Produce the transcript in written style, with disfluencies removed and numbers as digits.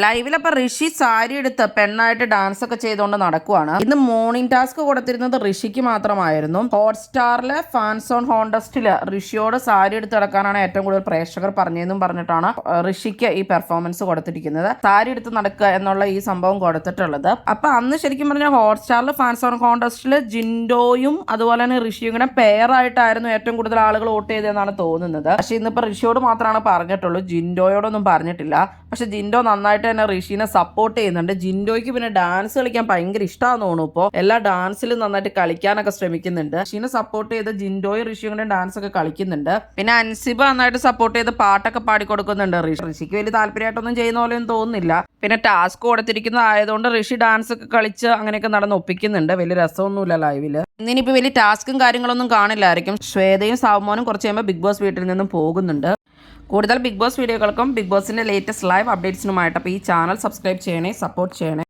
ലൈവിലപ്പോൾ ഋഷി സാരി എടുത്ത് പെണ്ണായിട്ട് ഡാൻസ് ഒക്കെ ചെയ്തുകൊണ്ട് നടക്കുവാണ്. ഇന്ന് മോർണിംഗ് ടാസ്ക് കൊടുത്തിരുന്നത് ഋഷിക്ക് മാത്രമായിരുന്നു. ഹോട്ട്സ്റ്റാറിലെ ഫാൻസ് ഓൺ കോൺടെസ്റ്റില് ഋഷിയോട് സാരി എടുത്ത് നടക്കാനാണ് ഏറ്റവും കൂടുതൽ പ്രേക്ഷകർ പറഞ്ഞതെന്നും പറഞ്ഞിട്ടാണ് ഋഷിക്ക് ഈ പെർഫോമൻസ് കൊടുത്തിരിക്കുന്നത്. സാരി എടുത്ത് നടക്കുക എന്നുള്ള ഈ സംഭവം കൊടുത്തിട്ടുള്ളത്. അപ്പൊ അന്ന് ശരിക്കും പറഞ്ഞാൽ ഹോട്ട്സ്റ്റാറിലെ ഫാൻസ് ഓൺ കോൺടെസ്റ്റില് ജിൻഡോയും അതുപോലെ തന്നെ ഋഷിയും കൂടെ പെയറായിട്ടായിരുന്നു ഏറ്റവും കൂടുതൽ ആളുകൾ വോട്ട് ചെയ്തതെന്നാണ് തോന്നുന്നത്. പക്ഷെ ഇന്നിപ്പോൾ ഋഷിയോട് മാത്രമാണ് പറഞ്ഞിട്ടുള്ളൂ, ജിൻഡോയോടൊന്നും പറഞ്ഞിട്ടില്ല. പക്ഷെ ജിൻഡോ നന്നായിട്ട് തന്നെ ഋഷിനെ സപ്പോർട്ട് ചെയ്യുന്നുണ്ട്. ജിൻഡോയ്ക്ക് പിന്നെ ഡാൻസ് കളിക്കാൻ ഭയങ്കര ഇഷ്ടമാണെന്ന് തോന്നുന്നു. ഇപ്പോൾ എല്ലാ ഡാൻസിലും നന്നായിട്ട് കളിക്കാനൊക്കെ ശ്രമിക്കുന്നുണ്ട്. ഋഷിനെ സപ്പോർട്ട് ചെയ്ത് ജിൻഡോയും ഋഷിയും കൂടെ ഡാൻസ് ഒക്കെ കളിക്കുന്നുണ്ട്. പിന്നെ അൻസിബ നന്നായിട്ട് സപ്പോർട്ട് ചെയ്ത് പാട്ടൊക്കെ പാടിക്കൊടുക്കുന്നുണ്ട്. ഋഷിക്ക് വലിയ താല്പര്യമായിട്ടൊന്നും ചെയ്യുന്ന പോലെയൊന്നും തോന്നുന്നില്ല. പിന്നെ ടാസ്ക് കൊടുത്തിരിക്കുന്നതായതുകൊണ്ട് ഋഷി ഡാൻസ് ഒക്കെ കളിച്ച് അങ്ങനെയൊക്കെ നടന്ന് ഒപ്പിക്കുന്നുണ്ട്. വലിയ രസമൊന്നുമില്ല ലൈവില്. ഇന്നിനിപ്പോൾ വലിയ ടാസ്കും കാര്യങ്ങളൊന്നും കാണില്ലായിരിക്കും. ശ്വേതയും സാവ്മോനും കുറച്ച് കഴിയുമ്പോൾ ബിഗ് ബോസ് വീട്ടിൽ നിന്നും പോകുന്നുണ്ട്. കൂടുതൽ ബിഗ് ബോസ് വീഡിയോകൾക്കും ബിഗ് ബോസിന്റെ ലേറ്റസ്റ്റ് ലൈവ് അപ്ഡേറ്റ്സിനുമായിട്ട് അപ്പോൾ ഈ ചാനൽ സബ്സ്ക്രൈബ് ചെയ്യണേ, സപ്പോർട്ട് ചെയ്യണേ.